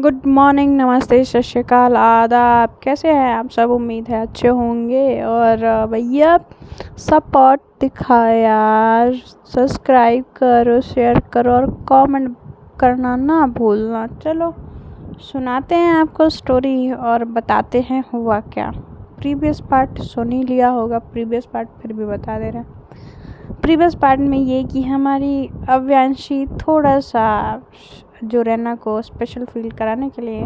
Good morning, नमस्ते, सत श्री अकाल, आदाब। कैसे हैं आप सब? उम्मीद है अच्छे होंगे। और भैया सपोर्ट दिखाओ यार, सब्सक्राइब करो, शेयर करो और कमेंट करना ना भूलना। चलो सुनाते हैं आपको स्टोरी और बताते हैं हुआ क्या। प्रीवियस पार्ट सुन ही लिया होगा, प्रीवियस पार्ट फिर भी बता दे रहे हैं। प्रीवियस पार्ट में ये कि हमारी अव्यांशी थोड़ा सा जो रैना को स्पेशल फील कराने के लिए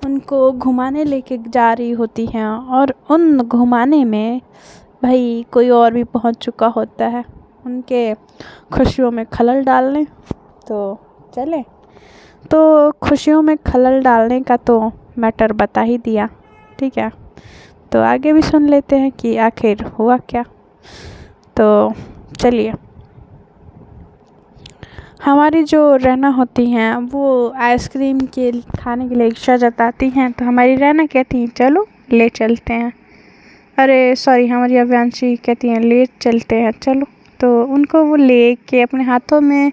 उनको घुमाने लेके जा रही होती हैं, और उन घुमाने में भाई कोई और भी पहुंच चुका होता है उनके खुशियों में खलल डालने। तो चले, तो खुशियों में खलल डालने का तो मैटर बता ही दिया, ठीक है। तो आगे भी सुन लेते हैं कि आखिर हुआ क्या। तो चलिए, हमारी जो रैना होती हैं वो आइसक्रीम के खाने के लिए इच्छा जताती हैं। तो हमारी रैना कहती हैं चलो ले चलते हैं। अरे सॉरी, हमारी अव्यांशी कहती हैं ले चलते हैं चलो। तो उनको वो ले के अपने हाथों में,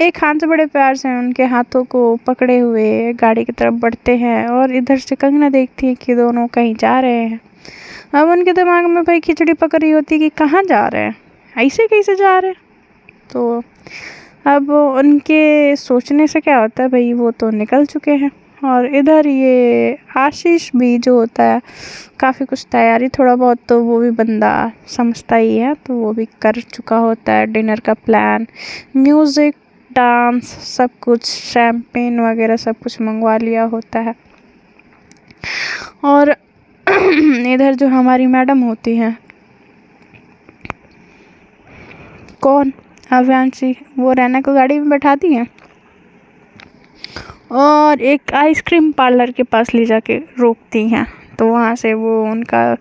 एक हाथ से बड़े प्यार से उनके हाथों को पकड़े हुए गाड़ी की तरफ बढ़ते हैं। और इधर से कंगना देखती है कि दोनों कहीं जा रहे हैं। अब उनके दिमाग में भाई खिचड़ी पक रही होती है कि कहाँ जा रहे हैं, ऐसे कैसे जा रहे हैं। तो अब उनके सोचने से क्या होता है भाई, वो तो निकल चुके हैं। और इधर ये आशीष भी जो होता है काफ़ी कुछ तैयारी थोड़ा बहुत तो वो भी बंदा समझता ही है, तो वो भी कर चुका होता है। डिनर का प्लान, म्यूज़िक, डांस, सब कुछ, शैम्पेन वगैरह सब कुछ मंगवा लिया होता है। और इधर जो हमारी मैडम होती हैं, कौन, अव्यांशी, वो रैना को गाड़ी में बैठाती हैं और एक आइसक्रीम पार्लर के पास ले जाके रोकती हैं। तो वहाँ से वो उनका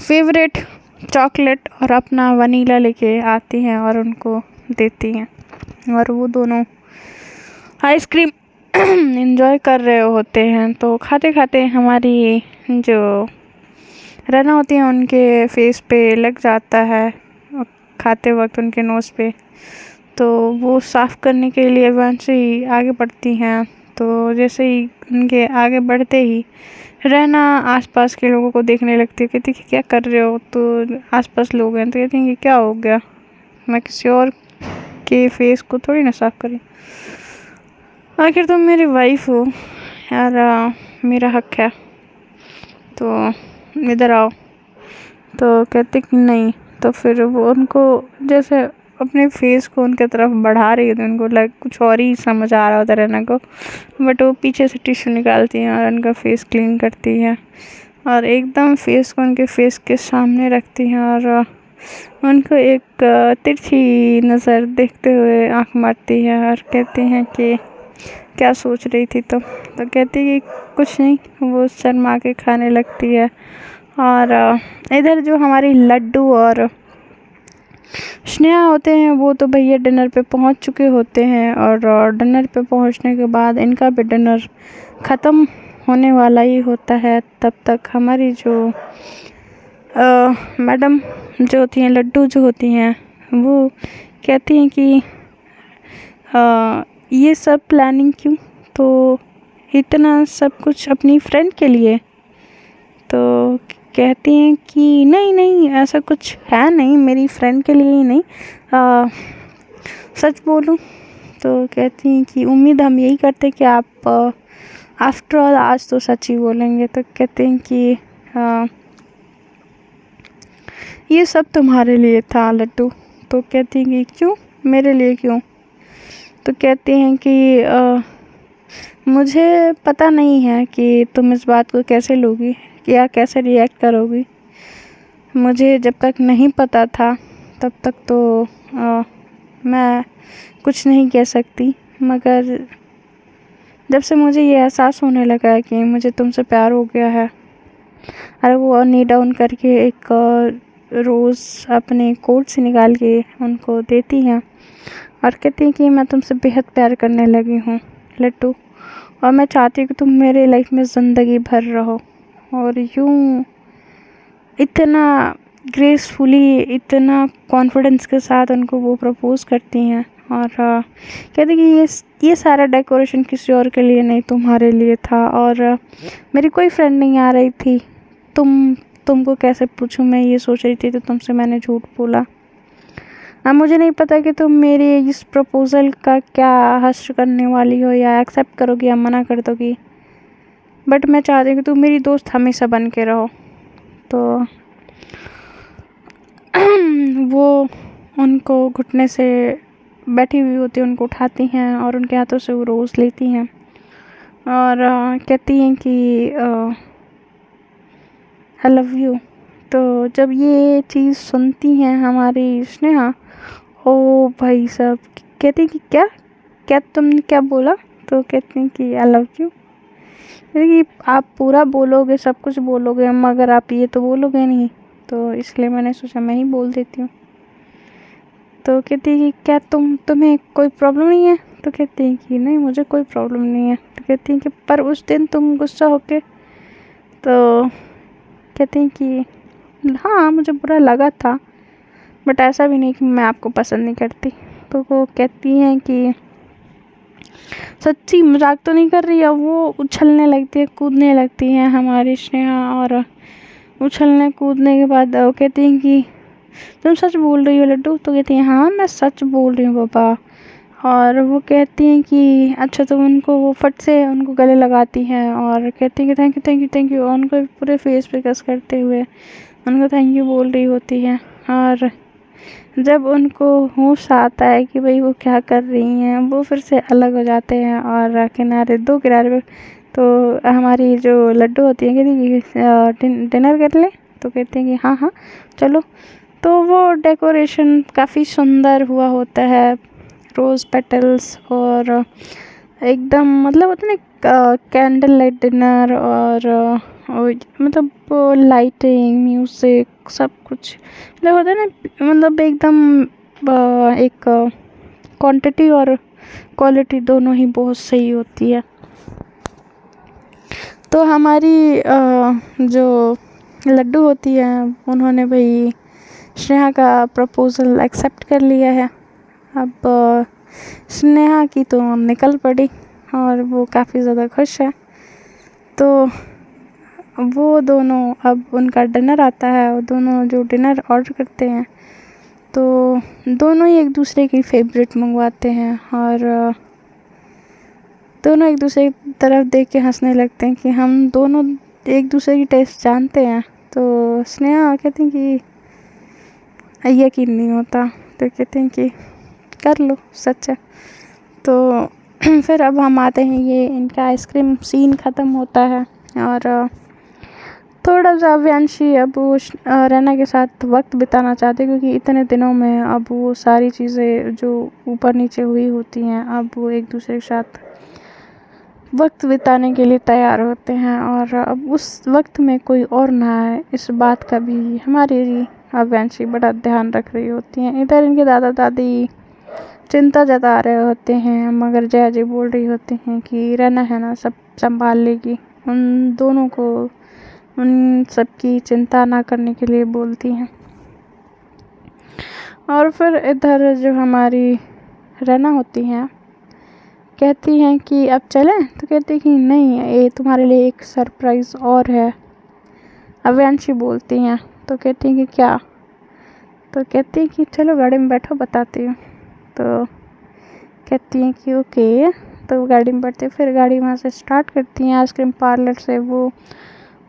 फेवरेट चॉकलेट और अपना वनीला लेके आती हैं और उनको देती हैं। और वो दोनों आइसक्रीम एंजॉय कर रहे होते हैं। तो खाते खाते हमारी जो रैना होती है उनके फेस पे लग जाता है खाते वक्त, उनके नोज़ पे। तो वो साफ़ करने के लिए वैसे ही आगे बढ़ती हैं। तो जैसे ही उनके आगे बढ़ते ही रैना आसपास के लोगों को देखने लगती है, कहती है कि क्या कर रहे हो। तो आसपास लोग हैं तो कहती हैं कि क्या हो गया, मैं किसी और के फेस को थोड़ी ना साफ़ करी, आखिर तुम मेरी वाइफ हो यार, मेरा हक है, तो इधर आओ। तो कहते कि नहीं। तो फिर वो उनको जैसे अपने फेस को उनके तरफ बढ़ा रही होती है, उनको लग कुछ और ही समझ आ रहा होता है रैना को। बट वो पीछे से टिश्यू निकालती हैं और उनका फेस क्लीन करती है और एकदम फेस को उनके फेस के सामने रखती हैं और उनको एक तिरछी नज़र देखते हुए आंख मारती है और कहती हैं कि क्या सोच रही थी तुम। तो कहती है कि कुछ नहीं, वो शर्मा के खाने लगती है। और इधर जो हमारी लड्डू और स्नेहा होते हैं वो तो भैया डिनर पे पहुंच चुके होते हैं। और डिनर पे पहुंचने के बाद इनका भी डिनर ख़त्म होने वाला ही होता है। तब तक हमारी जो मैडम जो होती हैं, लड्डू जो होती हैं, वो कहती हैं कि ये सब प्लानिंग क्यों, तो इतना सब कुछ अपनी फ्रेंड के लिए। तो कहती हैं कि नहीं नहीं, ऐसा कुछ है नहीं, मेरी फ्रेंड के लिए ही नहीं, सच बोलूं। तो कहती हैं कि उम्मीद हम यही करते कि आप आफ्टर ऑल आज तो सच ही बोलेंगे। तो कहते हैं कि ये सब तुम्हारे लिए था लड्डू। तो कहती हैं कि क्यों, मेरे लिए क्यों। तो कहते हैं कि मुझे पता नहीं है कि तुम इस बात को कैसे लोगी या कैसे रिएक्ट करोगी। मुझे जब तक नहीं पता था तब तक तो मैं कुछ नहीं कह सकती, मगर जब से मुझे ये एहसास होने लगा है कि मुझे तुमसे प्यार हो गया है। अरे वो नी डाउन करके एक रोज़ अपने कोट से निकाल के उनको देती हैं और कहती हैं कि मैं तुमसे बेहद प्यार करने लगी हूँ लड्डू, और मैं चाहती हूँ कि तुम मेरे लाइफ में ज़िंदगी भर रहो। और यूँ इतना ग्रेसफुली इतना कॉन्फिडेंस के साथ उनको वो प्रपोज़ करती हैं और कहती कि ये सारा डेकोरेशन किसी और के लिए नहीं तुम्हारे लिए था और मेरी कोई फ्रेंड नहीं आ रही थी। तुमको कैसे पूछूं, मैं ये सोच रही थी तो तुमसे मैंने झूठ बोला। अब मुझे नहीं पता कि तुम मेरी इस प्रपोज़ल का क्या हश्र करने वाली हो या एक्सेप्ट करोगी या मना कर दोगी, बट मैं चाहती हूँ कि तुम मेरी दोस्त हमेशा बन के रहो। तो वो उनको घुटने से बैठी हुई होती है, उनको उठाती हैं और उनके हाथों से वो रोज़ लेती हैं और कहती हैं कि आई लव यू। तो जब ये चीज़ सुनती हैं हमारी स्नेहा, ओ भाई साहब, कहती हैं कि क्या क्या तुमने क्या बोला? तो कहती हैं कि आई लव यू। कि आप पूरा बोलोगे, सब कुछ बोलोगे, मगर आप ये तो बोलोगे नहीं, तो इसलिए मैंने सोचा मैं ही बोल देती हूँ। तो कहती है कि क्या तुम्हें कोई प्रॉब्लम नहीं है? तो कहती है कि नहीं, मुझे कोई प्रॉब्लम नहीं है। तो कहती है कि पर उस दिन तुम गुस्सा होके, तो कहती हैं कि हाँ मुझे बुरा लगा था, बट ऐसा भी नहीं कि मैं आपको पसंद नहीं करती। तो वो कहती हैं कि सच्ची मजाक तो नहीं कर रही है। वो उछलने लगती है, कूदने लगती है हमारी स्नेहा और उछलने कूदने के बाद वो कहती हैं कि तुम सच बोल रही हो लड्डू? तो कहती हैं हाँ मैं सच बोल रही हूँ पापा। और वो कहती हैं कि अच्छा, तो उनको वो फट से उनको गले लगाती हैं और कहती हैं कि thank you thank you thank you, उनको पूरे फेस पे कस करते हुए उनको थैंक यू बोल रही होती हैं। और जब उनको होश आता है कि भाई वो क्या कर रही हैं, वो फिर से अलग हो जाते हैं और दो किनारे पे तो हमारी जो लड्डू होती है कहती कि डिनर कर ले? तो कहते हैं कि हाँ हाँ चलो। तो वो डेकोरेशन काफ़ी सुंदर हुआ होता है, रोज़ पेटल्स और एकदम मतलब होता है ना कैंडल लाइट डिनर और मतलब लाइटिंग, म्यूज़िक, सब कुछ मतलब होता है ना, मतलब एकदम एक क्वांटिटी और क्वालिटी दोनों ही बहुत सही होती है। तो हमारी जो लड्डू होती है उन्होंने भाई स्नेहा का प्रपोज़ल एक्सेप्ट कर लिया है। अब स्नेहा की तो निकल पड़ी और वो काफ़ी ज़्यादा खुश है। तो वो दोनों, अब उनका डिनर आता है और दोनों जो डिनर ऑर्डर करते हैं तो दोनों ही एक दूसरे की फेवरेट मंगवाते हैं और दोनों एक दूसरे की तरफ देख के हंसने लगते हैं कि हम दोनों एक दूसरे की टेस्ट जानते हैं। तो स्नेहा कहती हैं कि यकीन नहीं होता। तो कहते हैं कि कर लो, सच है। तो फिर अब हम आते हैं, ये इनका आइसक्रीम सीन ख़त्म होता है और थोड़ा सा अव्यांशी अब वो रैना के साथ वक्त बिताना चाहते हैं क्योंकि इतने दिनों में अब वो सारी चीज़ें जो ऊपर नीचे हुई होती हैं अब वो एक दूसरे के साथ वक्त बिताने के लिए तैयार होते हैं और अब उस वक्त में कोई और ना आए, इस बात का भी हमारी अव्यांशी बड़ा ध्यान रख रही होती हैं। इधर इनके दादा दादी चिंता जता रहे होते हैं मगर जया जी बोल रही होती हैं कि रहना है ना, सब संभाल लेगी। उन दोनों को उन सबकी चिंता ना करने के लिए बोलती हैं। और फिर इधर जो हमारी रहना होती हैं कहती हैं कि अब चलें? तो कहती हैं कि नहीं, ये तुम्हारे लिए एक सरप्राइज़ और है। अव्यांशी बोलती हैं। तो कहती हैं कि क्या? तो कहती हैं कि चलो गाड़ी में बैठो, बताती हूँ। तो कहती हैं कि ओके। तो गाड़ी में बैठते फिर गाड़ी वहाँ से स्टार्ट करती हैं। आइसक्रीम पार्लर से वो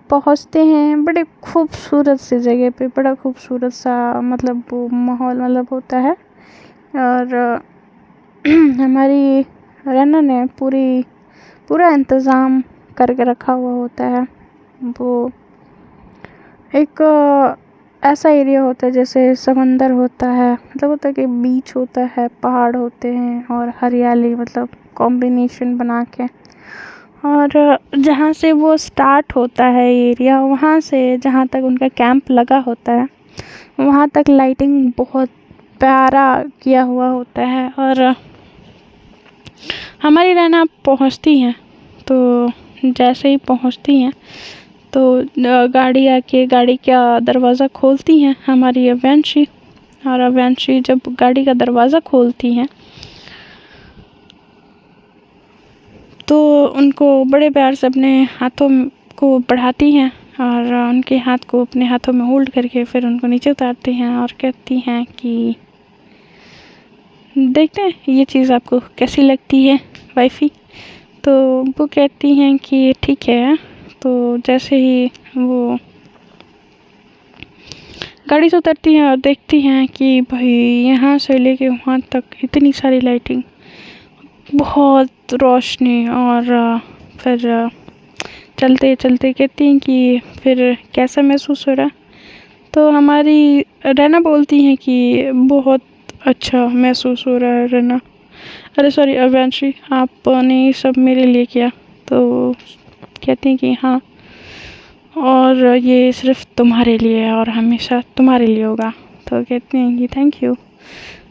पहुँचते हैं बड़े खूबसूरत सी जगह पे, बड़ा खूबसूरत सा मतलब वो माहौल मतलब होता है। और हमारी रैना ने पूरा इंतज़ाम करके रखा हुआ होता है। वो एक ऐसा एरिया होता है जैसे समंदर होता है, मतलब होता है कि बीच होता है, पहाड़ होते हैं और हरियाली, मतलब कॉम्बिनेशन बना के। और जहाँ से वो स्टार्ट होता है एरिया, वहाँ से जहाँ तक उनका कैंप लगा होता है वहाँ तक लाइटिंग बहुत प्यारा किया हुआ होता है। और हमारी रैना पहुँचती हैं तो जैसे ही पहुँचती हैं तो गाड़ी आके गाड़ी का दरवाज़ा खोलती हैं हमारी अवैंशी। और अवैंशी जब गाड़ी का दरवाज़ा खोलती हैं तो उनको बड़े प्यार से अपने हाथों को बढ़ाती हैं और उनके हाथ को अपने हाथों में होल्ड करके फिर उनको नीचे उतारती हैं और कहती हैं कि देखते हैं ये चीज़ आपको कैसी लगती है वाइफ़ी। तो वो कहती हैं कि ठीक है। तो जैसे ही वो गाड़ी से उतरती हैं और देखती हैं कि भाई यहाँ से लेके वहाँ तक इतनी सारी लाइटिंग, बहुत रोशनी। और फिर चलते चलते कहती हैं कि फिर कैसा महसूस हो रहा है। तो हमारी रैना बोलती हैं कि बहुत अच्छा महसूस हो रहा है रैना, अरे सॉरी अवैंशी, आपने ये सब मेरे लिए किया। तो कहती हैं कि हाँ, और ये सिर्फ तुम्हारे लिए है और हमेशा तुम्हारे लिए होगा। तो कहते हैं कि थैंक यू।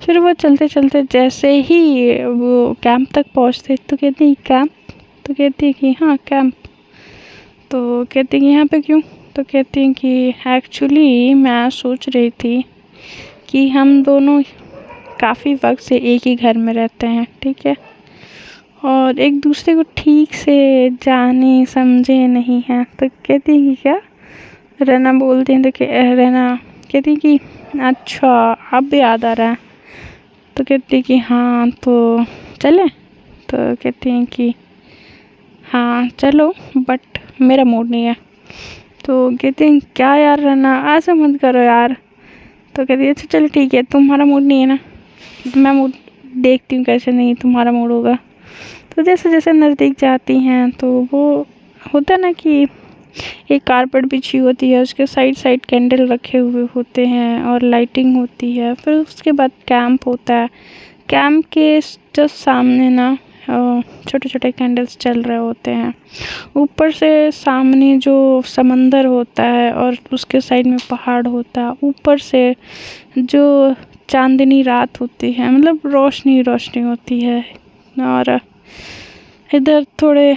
फिर वो चलते चलते जैसे ही वो कैंप तक पहुंचते तो कहते हैं कैंप। तो कहती है कि हाँ कैंप। तो कहते हैं कि यहाँ पे क्यों। तो कहती हैं कि एक्चुअली मैं सोच रही थी कि हम दोनों काफ़ी वक्त से एक ही घर में रहते हैं, ठीक है, और एक दूसरे को ठीक से जाने समझे नहीं हैं। तो कहती है कि क्या। रैना बोलती हैं तो रैना कहती है कि अच्छा अब याद आ रहा है। तो कहती है कि हाँ तो चले। तो कहती हैं कि हाँ चलो, बट मेरा मूड नहीं है। तो कहती हैं क्या यार रैना, ऐसा मत करो यार। तो कहती है अच्छा चलो ठीक है, तुम्हारा मूड नहीं है ना, मैं मूड देखती हूँ कैसे नहीं तुम्हारा मूड होगा। तो जैसे जैसे नज़दीक जाती हैं तो वो होता है ना कि एक कारपेट बिछी होती है, उसके साइड साइड कैंडल रखे हुए होते हैं और लाइटिंग होती है। फिर उसके बाद कैंप होता है। कैंप के जस्ट सामने ना छोटे छोटे कैंडल्स चल रहे होते हैं। ऊपर से सामने जो समंदर होता है और उसके साइड में पहाड़ होता है, ऊपर से जो चांदनी रात होती है, मतलब रोशनी रोशनी होती है। और इधर थोड़े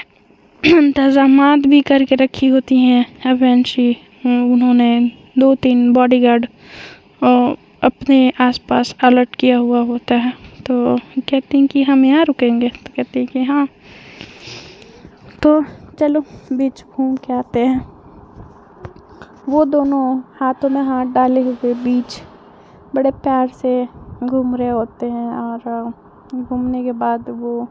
इंतज़ामात भी करके रखी होती हैं अवैंशी। उन्होंने 2-3 बॉडीगार्ड अपने आसपास अलर्ट किया हुआ होता है। तो कहती हैं कि हम यहाँ रुकेंगे। तो कहती हैं कि हाँ तो चलो बीच घूम के आते हैं। वो दोनों हाथों में हाथ डाले हुए बीच बड़े प्यार से घूम रहे होते हैं। और घूमने के बाद वो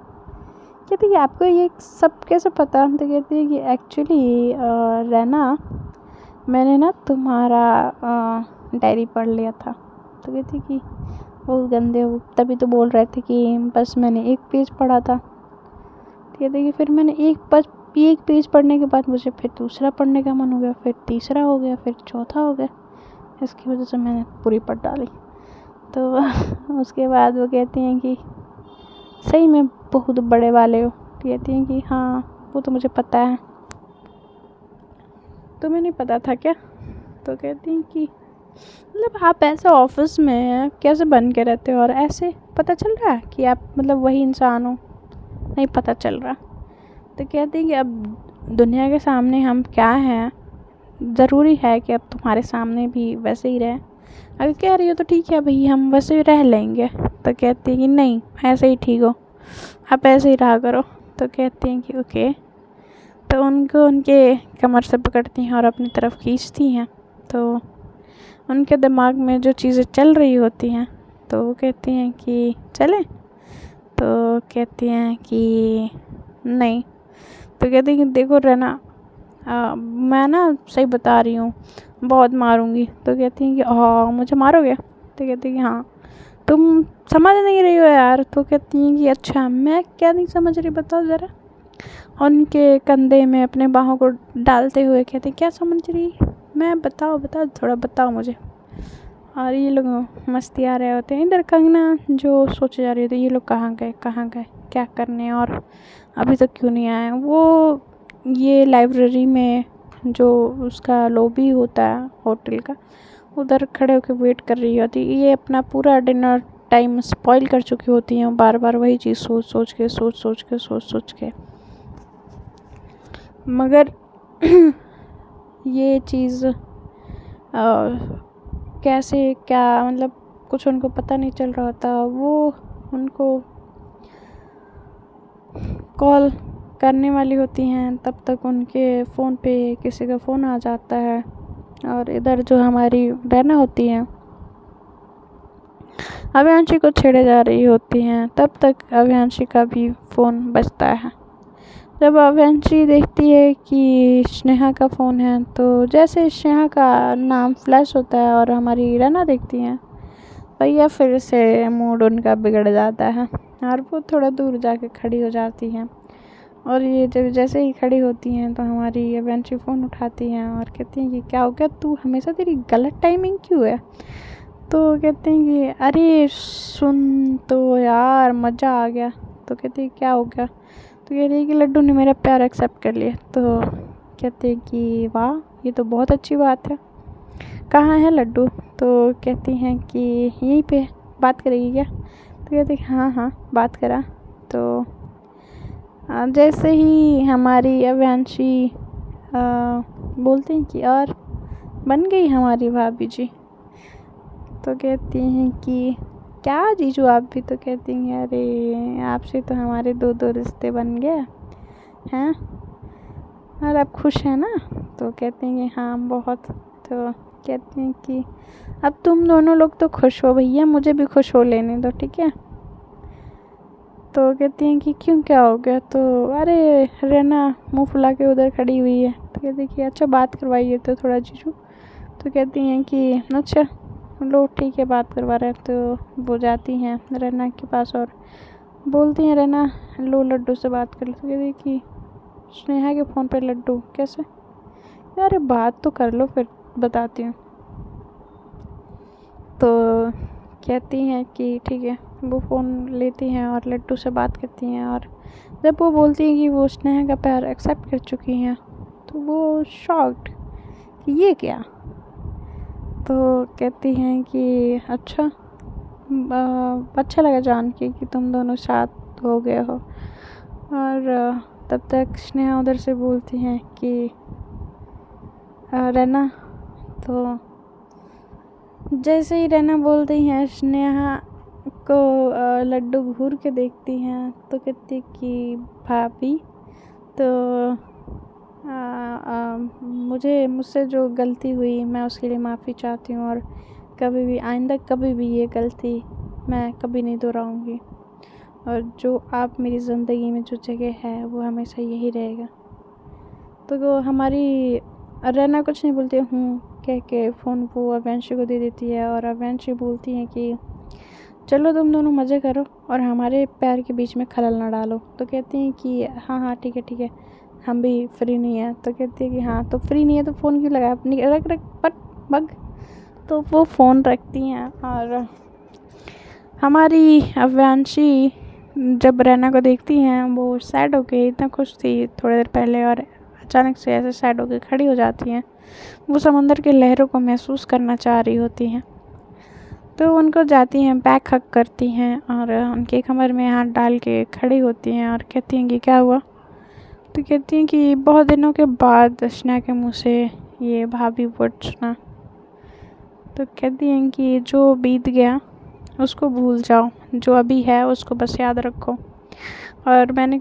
कहती है कि आपको ये सब कैसे पता। तो कहती है कि एक्चुअली रैना, मैंने ना तुम्हारा डायरी पढ़ लिया था। तो कहती है कि बहुत गंदे हो, तभी तो बोल रहे थे कि बस मैंने एक पेज पढ़ा था। तो कहती है कि फिर मैंने एक पेज पढ़ने के बाद मुझे फिर दूसरा पढ़ने का मन हो गया, फिर तीसरा हो गया, फिर चौथा हो गया, इसकी वजह से मैंने पूरी पढ़ डाली। तो उसके बाद वो कहती हैं कि सही में बहुत बड़े वाले हो। कहती हैं कि हाँ वो तो मुझे पता है, तुम्हें नहीं पता था क्या। तो कहती हैं कि मतलब आप ऐसे ऑफिस में कैसे बन के रहते हो और ऐसे पता चल रहा है कि आप मतलब वही इंसान हो, नहीं पता चल रहा। तो कहती हैं कि अब दुनिया के सामने हम क्या हैं, ज़रूरी है कि अब तुम्हारे सामने भी वैसे ही रहे। अगर कह रही हो तो ठीक है भाई, हम वैसे ही रह लेंगे। तो कहती हैं कि नहीं, ऐसे ही ठीक हो, आप ऐसे ही रहा करो। तो कहती हैं कि ओके। तो उनको उनके कमर से पकड़ती हैं और अपनी तरफ खींचती हैं। तो उनके दिमाग में जो चीज़ें चल रही होती हैं तो वो कहती हैं कि चलें। तो कहती हैं कि नहीं। तो कहती हैं कि देखो रहना, मैं ना सही बता रही हूँ, बहुत मारूंगी। तो कहती हैं कि हाँ मुझे मारोगे। तो कहती हैं कि हाँ तुम समझ नहीं रही हो यार। तो कहती हैं कि अच्छा मैं क्या नहीं समझ रही, बताओ ज़रा। उनके कंधे में अपने बाहों को डालते हुए कहते क्या समझ रही, मैं बताओ थोड़ा बताओ मुझे। और ये लोग मस्ती आ रहे होते हैं। इधर कंगना जो सोचे जा रही होती है ये लोग कहाँ गए क्या करने, और अभी तक क्यों नहीं आए। वो ये लाइब्रेरी में जो उसका लॉबी होता है होटल का, उधर खड़े होकर वेट कर रही होती। ये अपना पूरा डिनर टाइम स्पॉइल कर चुकी होती हैं, बार बार वही चीज़ सोच के। मगर ये चीज़ कैसे क्या मतलब कुछ उनको पता नहीं चल रहा होता। वो उनको कॉल करने वाली होती हैं, तब तक उनके फ़ोन पे किसी का फ़ोन आ जाता है और इधर जो हमारी रैना होती हैं अभियांशी को छेड़े जा रही होती हैं, तब तक अभियांशी का भी फ़ोन बजता है। जब अभियांशी देखती है कि स्नेहा का फ़ोन है, तो जैसे स्नेहा का नाम फ्लैश होता है और हमारी रैना देखती हैं, भैया फिर से मूड उनका बिगड़ जाता है और वो थोड़ा दूर जाके खड़ी हो जाती हैं। और ये जब जैसे ही खड़ी होती हैं तो हमारी अभियांशी फ़ोन उठाती हैं और कहती हैं कि क्या हो गया, तू हमेशा तेरी गलत टाइमिंग क्यों है। तो कहते हैं कि अरे सुन तो यार मज़ा आ गया। तो कहती है क्या हो गया। तो कह रही है कि लड्डू ने मेरा प्यार एक्सेप्ट कर लिया। तो कहते हैं कि वाह, ये तो बहुत अच्छी बात है, कहाँ है लड्डू। तो कहती हैं कि यहीं पे बात करेगी क्या। तो कहते हैं हाँ हाँ बात करा। तो जैसे ही हमारी अभियांशी बोलते हैं कि और बन गई हमारी भाभी जी। तो कहती हैं कि क्या जीजू आप भी। तो कहती हैं अरे आपसे तो हमारे दो दो रिश्ते बन गए हैं और आप खुश हैं ना। तो कहते हैं कि हाँ बहुत। तो कहती हैं कि अब तुम दोनों लोग तो खुश हो भैया, मुझे भी खुश हो लेने दो, ठीक है। तो कहती हैं कि क्यों क्या हो गया। तो अरे रैना मुंह फुला के उधर खड़ी हुई है। तो कहती है कि अच्छा बात करवाइए तो थोड़ा जीजू। तो कहती हैं कि अच्छा लो ठीक है बात करवा रहे हैं। तो वो जाती हैं रैना के पास और बोलती हैं रैना लो लड्डू से बात कर लो। तो कहती है कि स्नेहा के फ़ोन पे लड्डू कैसे। अरे बात तो कर लो फिर बताती हूँ। तो कहती हैं कि ठीक है। वो फ़ोन लेती हैं और लड्डू से बात करती हैं और जब वो बोलती हैं कि वो स्नेहा का प्यार एक्सेप्ट कर चुकी हैं, तो वो शॉक्ड कि ये क्या। तो कहती हैं कि अच्छा अच्छा लगा जान के कि तुम दोनों साथ हो गए हो। और तब तक स्नेहा उधर से बोलती हैं कि रैना। तो जैसे ही रैना बोलती हैं स्नेहा को लड्डू घूर के देखती हैं तो कहती कि भाभी तो मुझसे जो गलती हुई मैं उसके लिए माफ़ी चाहती हूँ और कभी भी आइंदा कभी भी ये गलती मैं कभी नहीं दोहराऊँगी और जो आप मेरी ज़िंदगी में जो जगह है वो हमेशा यही रहेगा। तो वो हमारी रैना कुछ नहीं बोलती हूँ कह के फ़ोन वो अभियांशी को दे देती है और अभियांशी बोलती हैं कि चलो तुम दोनों मज़े करो और हमारे प्यार के बीच में खलल ना डालो। तो कहती हैं कि हाँ हाँ ठीक है हम भी फ्री नहीं हैं। तो कहती है कि हाँ तो फ्री नहीं है तो फ़ोन क्यों लगाया अपनी रख रख पट बग। तो वो फ़ोन रखती हैं और हमारी अभियांशी जब रैना को देखती हैं वो सैड हो गई, इतना खुश थी थोड़ी देर पहले और अचानक से ऐसे सैड होकर खड़ी हो जाती हैं। वो समंदर के लहरों को महसूस करना चाह रही होती हैं। तो उनको जाती हैं बैक हक करती हैं और उनके कमर में हाथ डाल के खड़ी होती हैं और कहती हैं कि क्या हुआ। तो कहती हैं कि बहुत दिनों के बाद स्नेहा के मुँह से ये भाभी वर्ड सुना। तो कहती हैं कि जो बीत गया उसको भूल जाओ, जो अभी है उसको बस याद रखो। और मैंने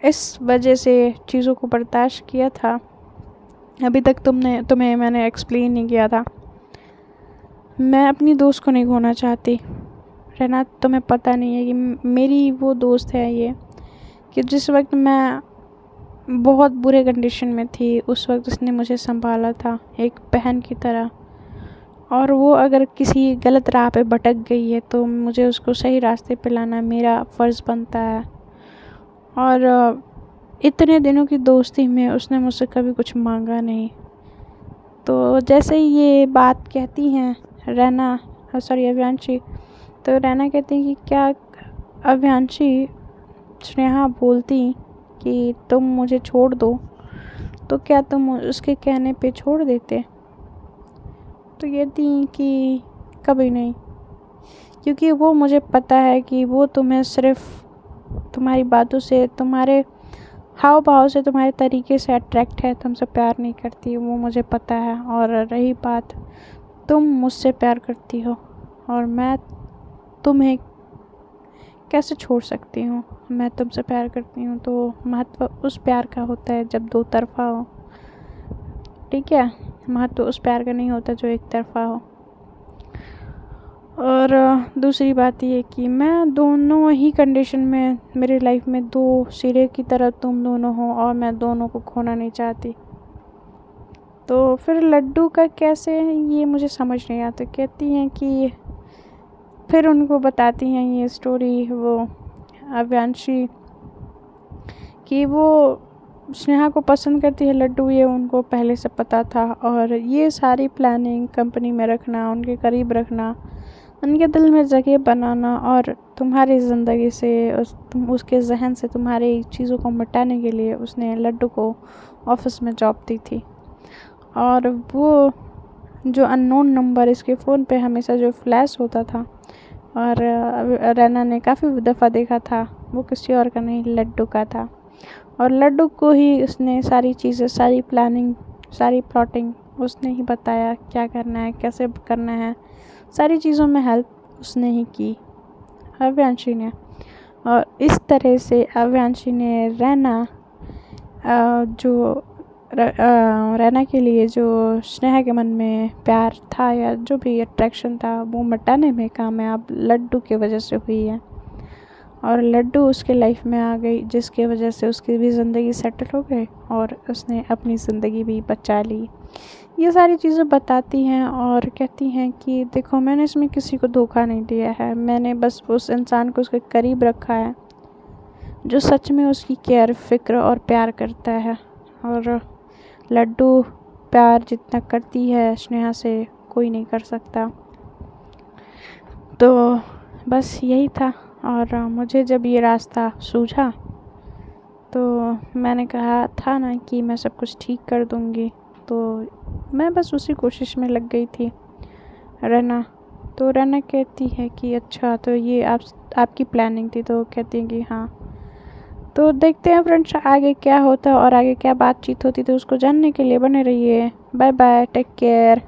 इस वजह से चीज़ों को बर्दाश्त किया था, अभी तक तुम्हें मैंने एक्सप्लेन नहीं किया था। मैं अपनी दोस्त को नहीं खोना चाहती रहना। तुम्हें पता नहीं है कि मेरी वो दोस्त है ये कि जिस वक्त मैं बहुत बुरे कंडीशन में थी उस वक्त उसने मुझे संभाला था एक बहन की तरह। और वो अगर किसी गलत राह पे भटक गई है तो मुझे उसको सही रास्ते पे लाना मेरा फ़र्ज़ बनता है। और इतने दिनों की दोस्ती में उसने मुझसे कभी कुछ मांगा नहीं। तो जैसे ही ये बात कहती हैं रैना अभियांशी, तो रैना कहती हैं कि क्या अभियांशी स्नेहा बोलती कि तुम मुझे छोड़ दो तो क्या तुम उसके कहने पे छोड़ देते। तो कहती कि कभी नहीं, क्योंकि वो मुझे पता है कि वो तुम्हें सिर्फ तुम्हारी बातों से तुम्हारे हाव भाव से, तुम्हारे तरीके से अट्रैक्ट है, तुमसे प्यार नहीं करती, वो मुझे पता है। और रही बात तुम मुझसे प्यार करती हो और मैं तुम्हें कैसे छोड़ सकती हूँ। मैं तुमसे प्यार करती हूँ तो महत्व उस प्यार का होता है जब दो तरफ़ा हो, ठीक है। महत्व उस प्यार का नहीं होता जो एक तरफ़ा हो। और दूसरी बात ये कि मैं दोनों ही कंडीशन में, मेरी लाइफ में दो सिरे की तरह तुम दोनों हो और मैं दोनों को खोना नहीं चाहती। तो फिर लड्डू का कैसे, ये मुझे समझ नहीं आता। कहती हैं कि फिर उनको बताती हैं ये स्टोरी वो अव्यांशी कि वो स्नेहा को पसंद करती है लड्डू, ये उनको पहले से पता था। और ये सारी प्लानिंग कंपनी में रखना, उनके करीब रखना, उनके दिल में जगह बनाना और तुम्हारी ज़िंदगी से उसके जहन से तुम्हारी चीज़ों को मिटाने के लिए उसने लड्डू को ऑफिस में जॉब दी थी। और वो जो अननोन नंबर इसके फ़ोन पे हमेशा जो फ्लैश होता था और रैना ने काफ़ी दफ़ा देखा था, वो किसी और का नहीं, लड्डू का था। और लड्डू को ही उसने सारी चीज़ें, सारी प्लानिंग, सारी प्लॉटिंग उसने ही बताया, क्या करना है, कैसे करना है, सारी चीज़ों में हेल्प उसने ही की, अव्यांशी ने। और इस तरह से अव्यांशी ने रैना के लिए जो स्नेहा के मन में प्यार था या जो भी अट्रैक्शन था, वो मिटाने में कामयाब लड्डू की वजह से हुई है। और लड्डू उसके लाइफ में आ गई, जिसके वजह से उसकी भी ज़िंदगी सेटल हो गई और उसने अपनी ज़िंदगी भी बचा ली। ये सारी चीज़ें बताती हैं और कहती हैं कि देखो, मैंने इसमें किसी को धोखा नहीं दिया है, मैंने बस उस इंसान को उसके करीब रखा है जो सच में उसकी केयर, फ़िक्र और प्यार करता है। और लड्डू प्यार जितना करती है स्नेहा से, कोई नहीं कर सकता। तो बस यही था। और मुझे जब ये रास्ता सूझा तो मैंने कहा था ना कि मैं सब कुछ ठीक कर दूँगी, तो मैं बस उसी कोशिश में लग गई थी। रैना कहती है कि अच्छा, तो ये आपकी प्लानिंग थी? तो कहती है कि हाँ। तो देखते हैं फ्रेंड्स आगे क्या होता है और आगे क्या बातचीत होती, तो उसको जानने के लिए बने रहिए। Bye bye, take care.